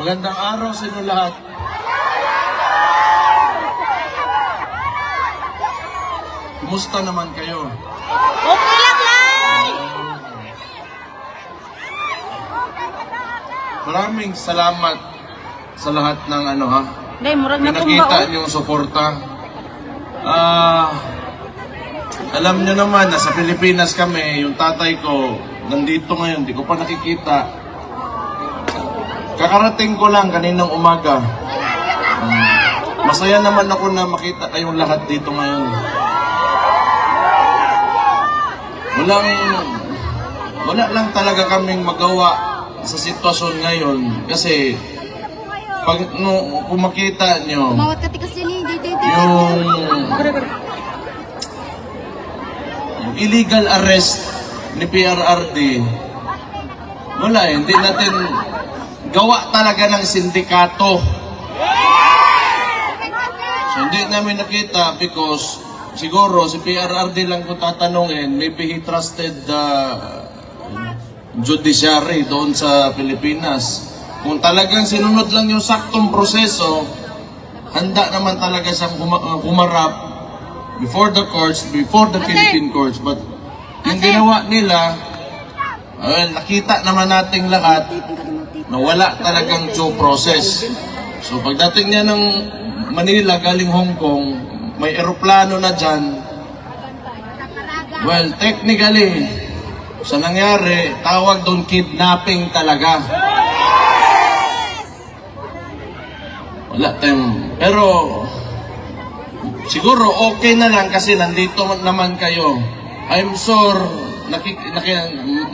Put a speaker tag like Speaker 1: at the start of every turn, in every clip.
Speaker 1: Magandang araw sa inyo lahat. Kumusta naman kayo?
Speaker 2: Okay lang, Lai!
Speaker 1: Maraming salamat sa lahat ng
Speaker 2: Nay, murag na
Speaker 1: pinakita niyong suporta. Alam niyo naman na sa Pilipinas kami, yung tatay ko nandito ngayon, di ko pa nakikita. Kakarating ko lang kaninang umaga. Masaya naman ako na makita kayong lahat dito ngayon. Wala lang talaga kaming magawa sa sitwasyon ngayon kasi pag kung makita nyo yung illegal arrest ni PRRD, wala hindi natin gawa talaga ng sindikato. So hindi namin nakita because siguro si PRRD lang kung tatanungin, maybe he trusted the judiciary doon sa Pilipinas. Kung talagang sinunod lang yung saktong proseso, handa naman talaga siyang humarap before the courts, before the Philippine courts. But yung ginawa nila, nakita naman nating lahat na wala talagang due process. So pagdating niya ng Manila galing Hong Kong, may eroplano na dyan. Well, technically, sa nangyari, tawag doon kidnapping talaga. Wala tayong, pero siguro okay na lang kasi nandito naman kayo. I'm sure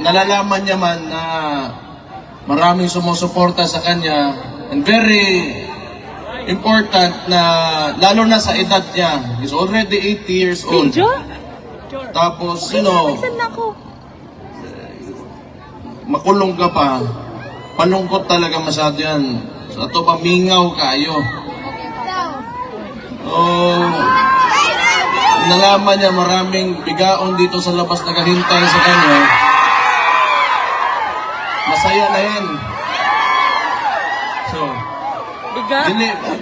Speaker 1: nalalaman niya man na maraming sumusuporta sa kanya and very important na lalo na sa edad niya. He's already 80 years old. Tapos, makulong ka pa. Palungkot talaga masyado yan. Sa ito pa, mingaw kayo. Nalaman niya maraming bigaon dito sa labas naghahintay sa kanya. Masaya na yan. So,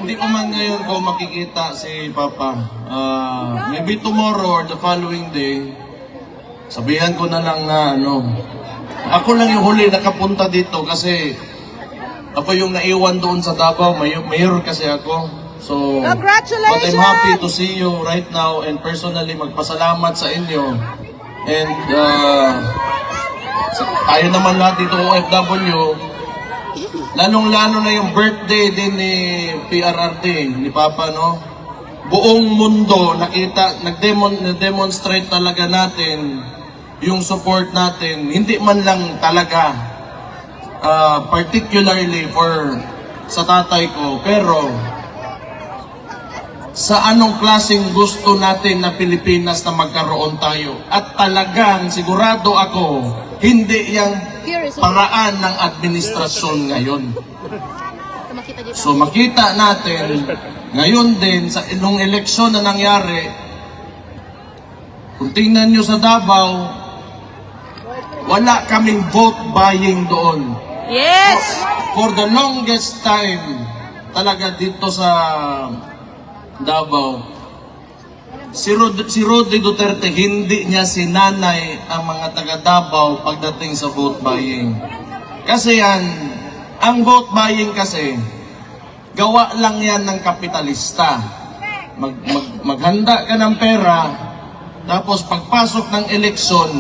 Speaker 1: hindi ko man ngayon ko makikita si Papa. Maybe tomorrow or the following day, sabihan ko na lang na ako lang yung huli nakapunta dito kasi ako yung naiwan doon sa Davao, mayor kasi ako. So, but I'm happy to see you right now and personally magpasalamat sa inyo. And tayo naman lahat dito OFW, lalong-lalo na yung birthday din ni PRRD, ni Papa, no? Buong mundo nag-demonstrate talaga natin yung support natin, hindi man lang talaga particularly sa tatay ko, pero sa anong klaseng gusto natin na Pilipinas na magkaroon tayo. At talagang sigurado ako, hindi yung paraan ng administrasyon ngayon. So makita natin, ngayon din, sa nung eleksyon na nangyari, kung tingnan nyo sa Davao, wala kaming vote buying doon.
Speaker 2: Yes!
Speaker 1: For the longest time, talaga dito sa Davao, si Roddy Duterte, hindi niya sinanay ang mga taga Davao pagdating sa vote buying. Kasi ang vote buying kasi, gawa lang yan ng kapitalista. Maghanda ka ng pera, tapos pagpasok ng eleksyon,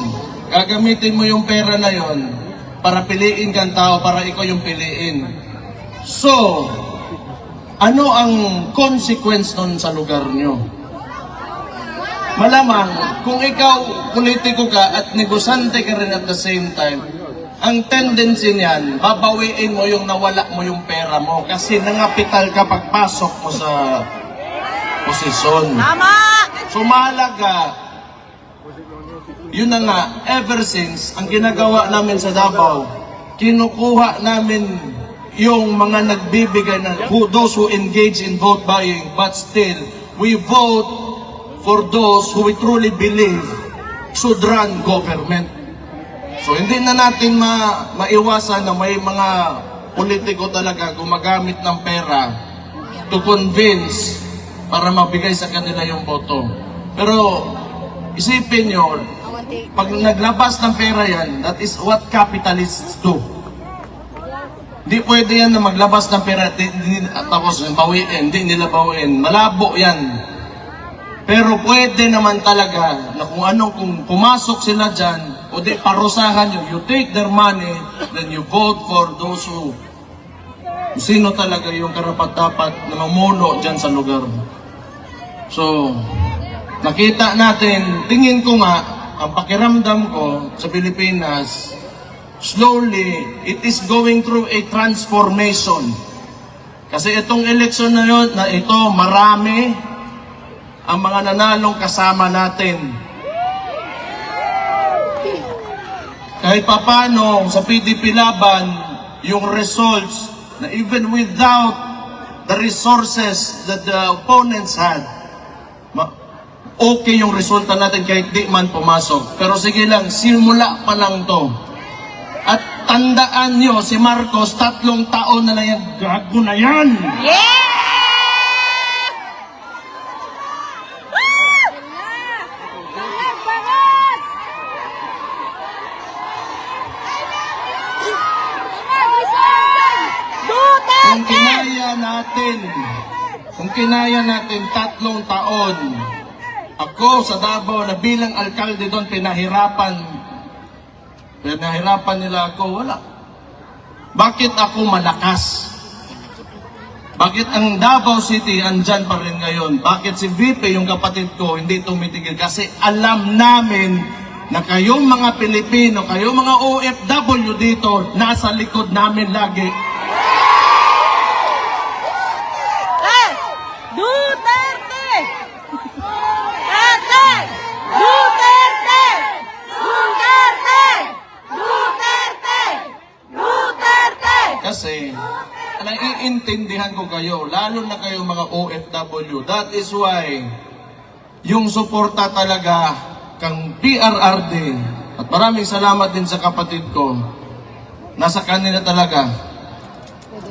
Speaker 1: gagamitin mo yung pera na yon para piliin kang tao, para ikaw yung piliin. So, ano ang consequence nun sa lugar nyo? Malamang, kung ikaw politiko ka at negosante ka rin at the same time, ang tendency niyan, babawiin mo yung nawala mo yung pera mo kasi nangapital ka pagpasok mo sa posisyon.
Speaker 2: Tama!
Speaker 1: So mahalaga, yun na nga, ever since, ang ginagawa namin sa Davao, kinukuha namin yung mga nagbibigay na those who engage in vote buying, but still we vote for those who we truly believe should run government. So hindi na natin maiwasan na may mga politiko talaga gumagamit ng pera to convince para mabigay sa kanila yung boto. Pero isipin nyo, pag naglabas ng pera yan, that is what capitalists do. Hindi pwede yan na maglabas ng pera tapos bawiin, hindi nila bawiin. Malabo yan. Pero pwede naman talaga na kung pumasok sila dyan, o di parusahan nyo, you take their money, then you vote for those who sino talaga yung karapat-dapat na mamuno dyan sa lugar. So, nakita natin, tingin ko nga, ang pakiramdam ko sa Pilipinas, slowly, it is going through a transformation. Kasi itong eleksyon na yun, na ito, marami ang mga nanalong kasama natin. Kahit papano, sa PDP Laban, yung results, na even without the resources that the opponents had, okay yung resulta natin kahit di man pumasok. Pero sige lang, simula pa lang to. At tandaan nyo, si Marcos, 3 taon na lang yan. Gago na yan!
Speaker 2: Yeah!
Speaker 1: Kung kinaya natin 3 taon, ako sa Davao na bilang alkalde doon, pinahirapan nila ako, wala. Bakit ako malakas? Bakit ang Davao City andyan pa rin ngayon? Bakit si VP, yung kapatid ko, hindi tumitigil? Kasi alam namin na kayong mga Pilipino, kayong mga OFW dito, nasa likod namin lagi. Kasi, naiintindihan ko kayo, lalo na kayo mga OFW. That is why, yung suporta talaga kang PRRD, at maraming salamat din sa kapatid ko, nasa kanila talaga.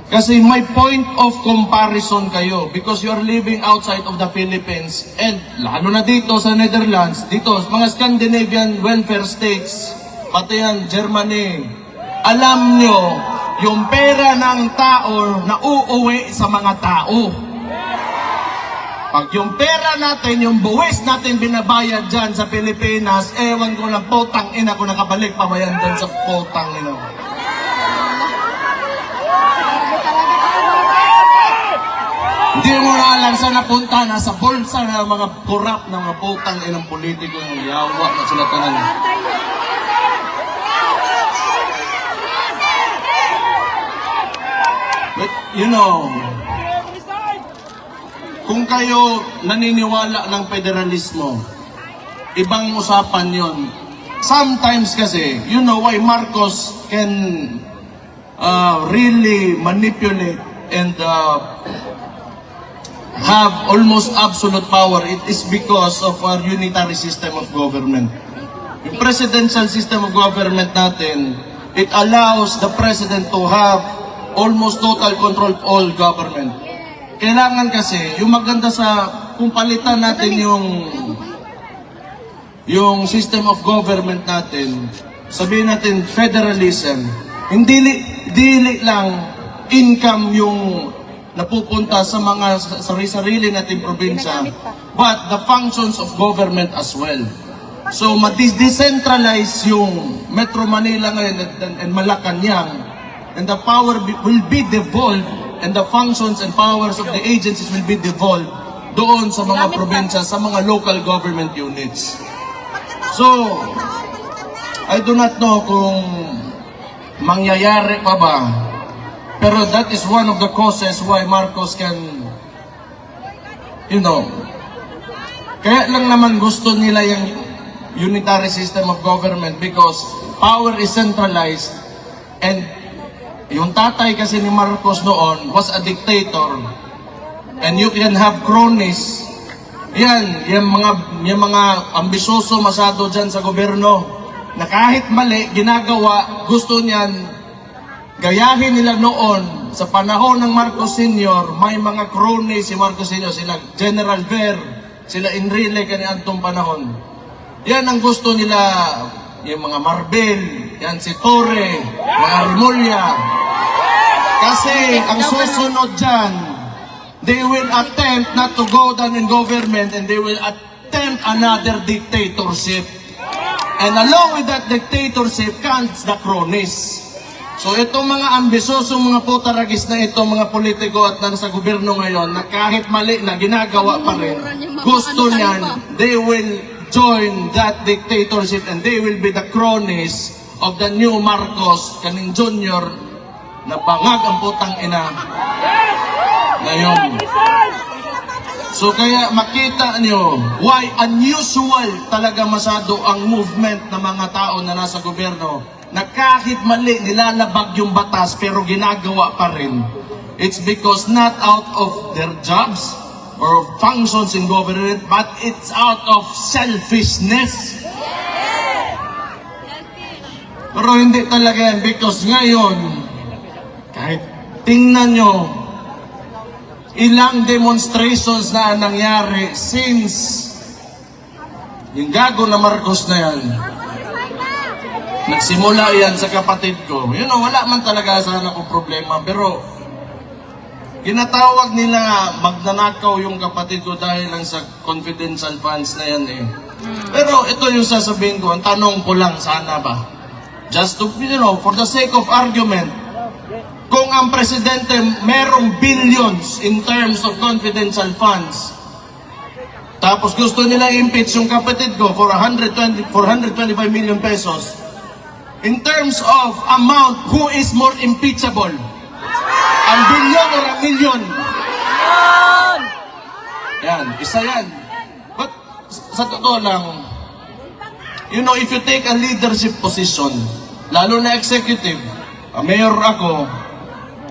Speaker 1: Kasi may point of comparison kayo because you are living outside of the Philippines and lalo na dito sa Netherlands, dito, mga Scandinavian welfare states, pati yan, Germany. Alam nyo, yung pera ng tao na uuwi sa mga tao. Pag yung pera natin, yung buwis natin binabayad dyan sa Pilipinas, ewan ko lang, potang ina ko nakabalik pa ba yan dyan sa potang ina. Hindi mo na alam saan napunta, nasa bulsa na mga korap ng mga potang inang politiko ng yawa na sila tanan. But, you know, kung kayo naniniwala ng federalismo, ibang usapan yon. Sometimes kasi, you know why Marcos can really manipulate and have almost absolute power. It is because of our unitary system of government. Yung presidential system of government natin, it allows the president to have almost total control of all government. Kailangan kasi, yung maganda sa, kung palitan natin yung system of government natin, sabihin natin federalism, hindi dili lang income yung napupunta sa mga sarili nating probinsya, but the functions of government as well. So, ma-decentralize yung Metro Manila ngayon and Malacanang, and the power will be devolved, and the functions and powers of the agencies will be devolved doon sa mga probinsya, sa mga local government units. So, I do not know kung mangyayari pa ba, pero that is one of the causes why Marcos can, you know, kaya lang naman gusto nila yung unitary system of government because power is centralized and yung tatay kasi ni Marcos noon was a dictator and you can have cronies. Yung mga ambisyoso masyado dyan sa gobyerno na kahit mali ginagawa, gusto niyan gayahin nila noon, sa panahon ng Marcos Sr., may mga cronies si Marcos Sr., sila General Ver, sila Enrile kaniadtong panahon. Yan ang gusto nila, yung mga Marbel, yan si Torre, mga Rimulya. Kasi ang susunod dyan, they will attempt not to go down in government and they will attempt another dictatorship. And along with that dictatorship comes the cronies. So itong mga ambisosong mga putaragis na ito, mga politiko at nasa gobyerno ngayon, na kahit mali na ginagawa pa rin, gusto niyan, they will join that dictatorship and they will be the cronies of the new Marcos, kaning Junior, na bangag ang putang ina ngayon. So kaya makita niyo why unusual talaga masyado ang movement ng mga tao na nasa gobyerno na kahit mali nilalabag yung batas pero ginagawa pa rin. It's because not out of their jobs or functions in government, but it's out of selfishness. Pero hindi talaga yan because ngayon, kahit tingnan nyo, ilang demonstrations na nangyari since yung gago na Marcos na yan. Nagsimula yan sa kapatid ko. You know, wala man talaga sana akong problema. Pero, ginatawag nila magnanakaw yung kapatid ko dahil lang sa confidential funds na yan eh. Pero ito yung sasabihin ko, ang tanong ko lang sana ba? Just to, you know, for the sake of argument, kung ang presidente merong billions in terms of confidential funds, tapos gusto nila impeach yung kapatid ko for 425 million pesos, in terms of amount, who is more impeachable? Ang billion or ang million? Yan, isa yan. But sa totoo lang, you know, if you take a leadership position, lalo na executive, mayor ako,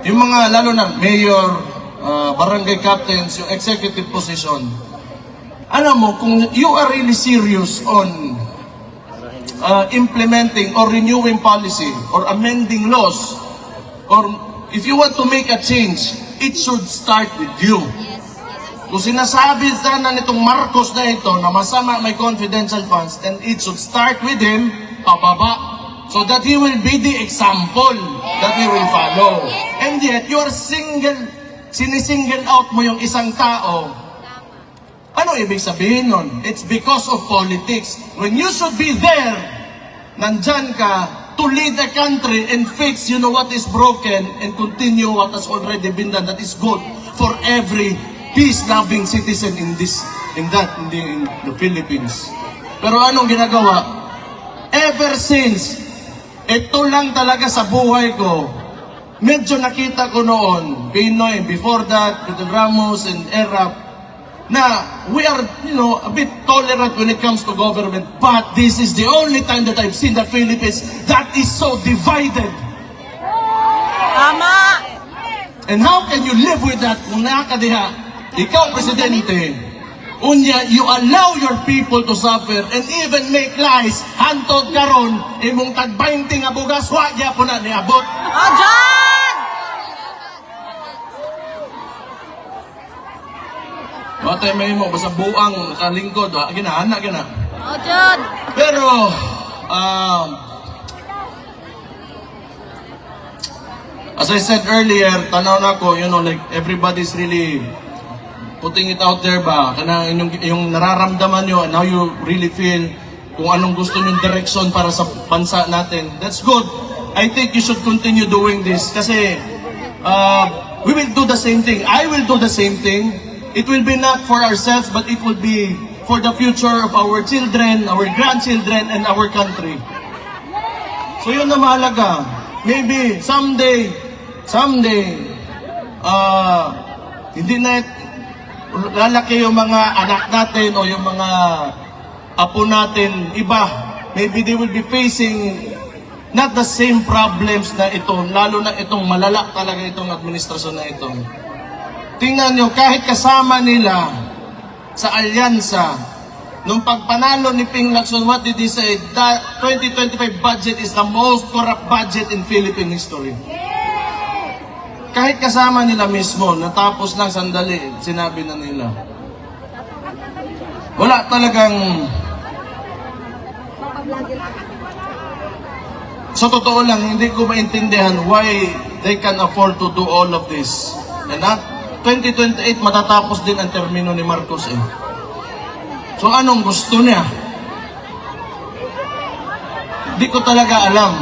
Speaker 1: yung mga, lalo na mayor, barangay captains, yung executive position, alam mo, kung you are really serious on implementing or renewing policy or amending laws, or if you want to make a change, it should start with you. Kung sinasabi sana nitong Marcos na ito na masama may confidential funds, then it should start with him, pababa, so that he will be the example that we will follow. And yet, you are sinisingle out mo yung isang tao. Ano ibig sabihin nun? It's because of politics. When you should be there, nandyan ka to lead the country and fix, you know, what is broken and continue what has already been done. That is good for every peace-loving citizen in the Philippines. Pero anong ginagawa? Ever since, ito lang talaga sa buhay ko, medyo nakita ko noon, Pinoy, before that, with the Ramos and Erap, na we are, you know, a bit tolerant when it comes to government, but this is the only time that I've seen the Philippines that is so divided.
Speaker 2: Tama!
Speaker 1: And how can you live with that kung nakakadiha? Ikaw, Presidente, unya, you allow your people to suffer and even make lies, hantod karon, imong tag-20 nga bugas, wagya po na niabot.
Speaker 2: O, John!
Speaker 1: Batay may mo, basta buang kalingkod, gina.
Speaker 2: O, John!
Speaker 1: Pero, as I said earlier, tanaw na ko, you know, like everybody's really putting it out there ba, kana yung nararamdaman nyo and how you really feel, kung anong gusto nyong direction para sa bansa natin. That's good. I think you should continue doing this kasi we will do the same thing. I will do the same thing. It will be not for ourselves, but it will be for the future of our children, our grandchildren, and our country. So yun na mahalaga. Maybe someday, hindi na lalaki yung mga anak natin o yung mga apo natin, iba. Maybe they will be facing not the same problems na ito, lalo na itong malala talaga itong administrasyon na ito. Tingnan nyo, kahit kasama nila sa alyansa, nung pagpanalo ni Ping Lacson, what did he say? That 2025 budget is the most corrupt budget in Philippine history. kahit kasama nila mismo, natapos lang sandali, sinabi na nila. Wala talagang... Sa totoo lang, hindi ko maintindihan why they can afford to do all of this. And at 2028, matatapos din ang termino ni Marcos eh. So anong gusto niya? Hindi ko talaga alam.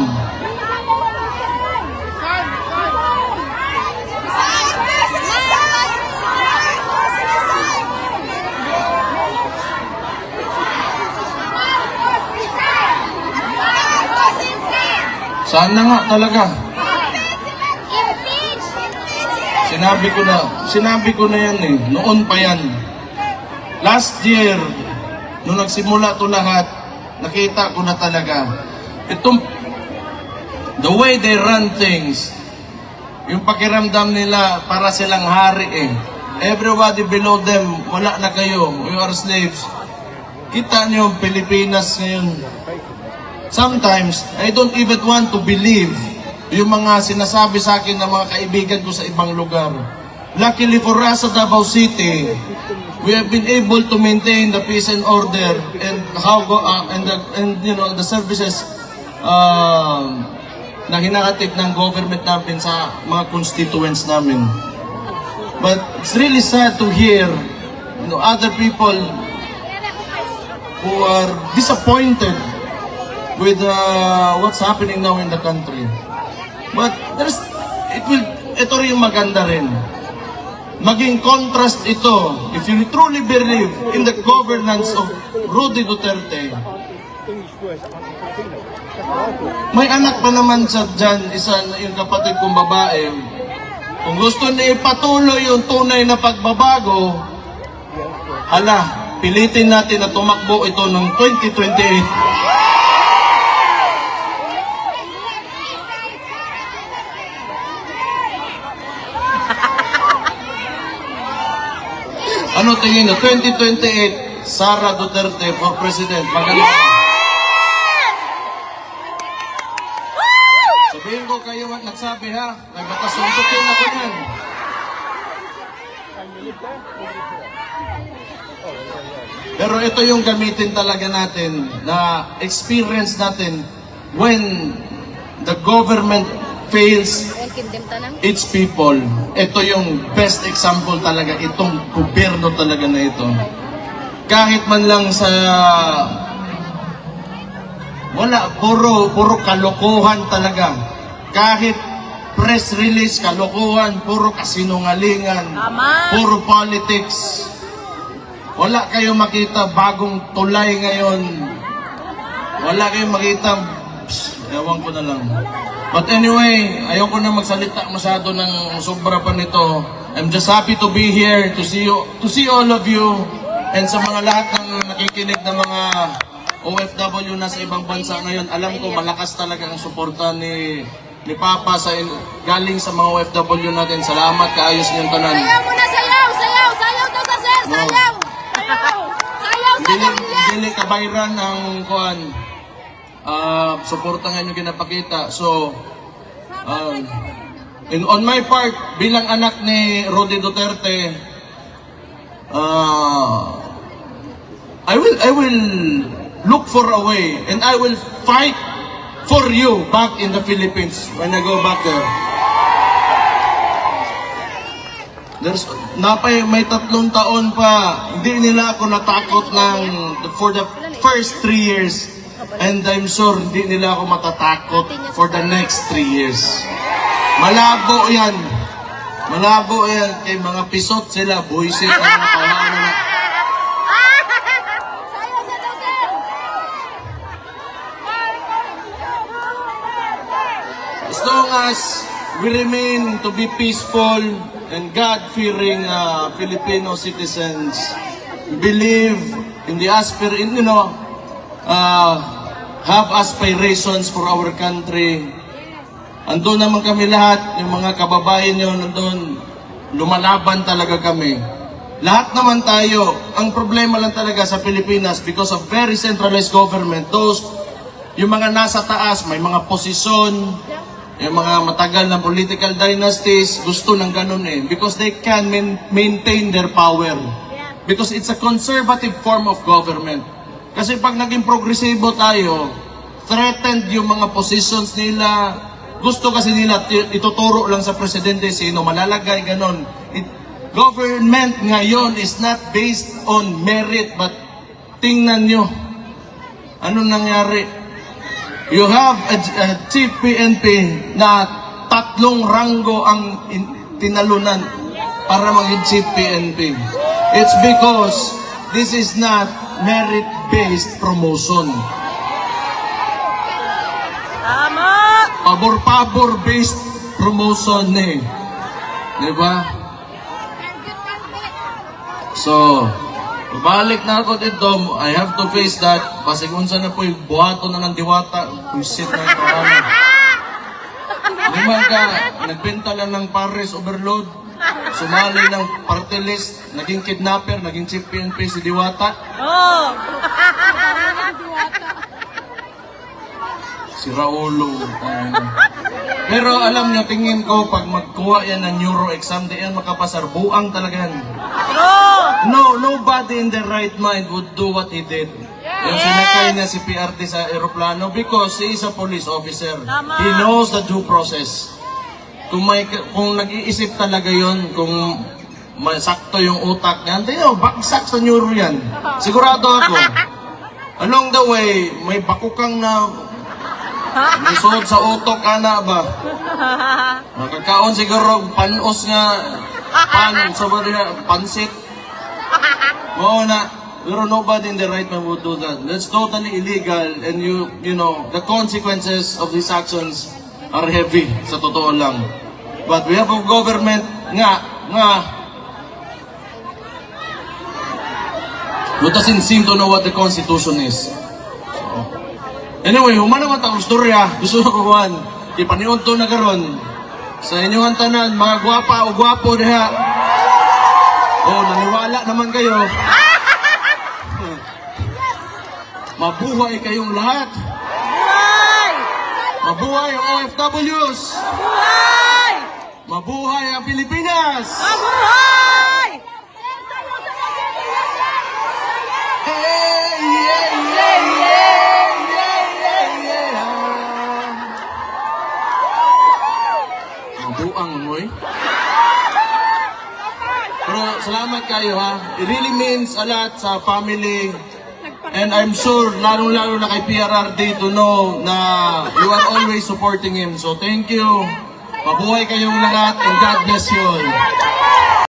Speaker 1: Sana nga talaga. Sinabi ko na yan eh. Noon pa yan. Last year, nung nagsimula to lahat, nakita ko na talaga. Itong, the way they run things, yung pakiramdam nila para silang hari eh. Everybody below them, wala na kayo. You are slaves. Kita niyo Pilipinas ngayon. Sometimes, I don't even want to believe yung mga sinasabi sa akin ng mga kaibigan ko sa ibang lugar. Luckily for us at Davao City, we have been able to maintain the peace and order and the services na hinahatid ng government namin sa mga constituents namin. But it's really sad to hear other people who are disappointed with what's happening now in the country. But ito rin yung maganda rin. Maging contrast ito, if you truly believe in the governance of Rudy Duterte. May anak pa naman siya dyan, yung kapatid kong babae. Kung gusto niya ipatuloy yung tunay na pagbabago, pilitin natin na tumakbo ito ng 2028. Ano tingin na 2028, Sara Duterte for President? Magaling.
Speaker 2: Yes!
Speaker 1: Sabihin ko kayo nagsabi ha, nagkakasuntukin ako yan. Pero ito yung gamitin talaga natin, na experience natin when the government fails its people. Ito yung best example talaga, itong gobyerno talaga na ito. Kahit man lang sa puro kalokohan talaga. Kahit press release, kalokohan, puro kasinungalingan, puro politics. Wala kayo makita bagong tulay ngayon. Wala kayong makita, ewan ko na lang. But anyway, ayoko na magsalita masyado ng sobra pa nito. I'm just happy to be here, to see all of you, and sa mga lahat ng nakikinig na mga OFW na sa ibang bansa ngayon. Alam ko malakas talaga ang suporta ni Papa galing sa mga OFW natin. Salamat, kaayos niyong tanan.
Speaker 2: Sayaw muna, sayaw! Sayaw! Sayaw daw sa sir! Sayaw! Sayaw sa
Speaker 1: Dili kabayran ang kuan. Suporta nga yung ginapakita. So, on my part, bilang anak ni Rudy Duterte, I will look for a way and I will fight for you back in the Philippines when I go back there. May 3 taon pa, hindi nila ako natakot for the first 3 years. And I'm sure hindi nila ako matatakot for the next 3 years. Malabo yan. Malabo yan. Kay mga pisot sila, buisit. As long as we remain to be peaceful and God-fearing Filipino citizens, believe in the have aspirations for our country. Andun naman kami lahat, yung mga kababayan nyo nandun, lumalaban talaga kami. Lahat naman tayo, ang problema lang talaga sa Pilipinas, because of very centralized government, yung mga nasa taas, may mga posisyon, Yung mga matagal na political dynasties, gusto ng ganun eh. Because they can maintain their power. Because it's a conservative form of government. Kasi pag naging progresibo tayo, threatened yung mga positions nila. Gusto kasi nila ituturo lang sa presidente sino malalagay, ganun. Government ngayon is not based on merit, but tingnan nyo. Anong nangyari? You have a chief PNP na 3 ranggo ang tinalunan para maging chief PNP. It's because this is not merit-based promotion.
Speaker 2: Tama!
Speaker 1: Pabor-pabor-based promotion eh. Diba? So, balik na ako dito, I have to face that. Kasi kung saan na po yung buhato na ng diwata, pusit na ito. Lima ka, nagbenta lang ng Paris overload, sumali ng party list, naging kidnapper, naging chief PNP si Diwata.
Speaker 2: Oh!
Speaker 1: Si Raulo. Pero alam niyo, tingin ko, pag magkuha yan ng neuro exam, di yan makapasar. Buang talaga yan.
Speaker 2: True!
Speaker 1: No, nobody in their right mind would do what he did. Yung sinakay niya si PRT sa aeroplano because he is a police officer.
Speaker 2: Tama.
Speaker 1: He knows the due process. Kung nag-iisip talaga yon, kung sakto yung utak niya, tayo, bagsak sa neuro yan. Sigurado ako. Along the way, may bakukang na nisod sa utok, ana ba? Nakakaon siguro, panos nga, pansit. Oo na. Pero nobody in the right mind would do that. That's totally illegal, and you know, the consequences of these actions are heavy, sa totoo lang. But we have a government who doesn't seem to know what the Constitution is. So, anyway, humana man taong storya, gusto ko kuhan, ipaniun to na karon sa inyong tanan, mga gwapa o gwapo diha. Oh, naniwala naman kayo. Mabuhay kayong lahat.
Speaker 2: Buhay!
Speaker 1: Mabuhay ang OFWs.
Speaker 2: Buhay!
Speaker 1: Mabuhay ang Pilipinas.
Speaker 2: Mabuhay!
Speaker 1: Hey, yeah, yeah, yeah, yeah, yeah, yeah. Mabuang moy. Pero salamat kayo ha. It really means a lot sa family. And I'm sure, lalong-lalo na kay PRRD to know na you are always supporting him. So thank you. Mabuhay kayong lahat and God bless you all.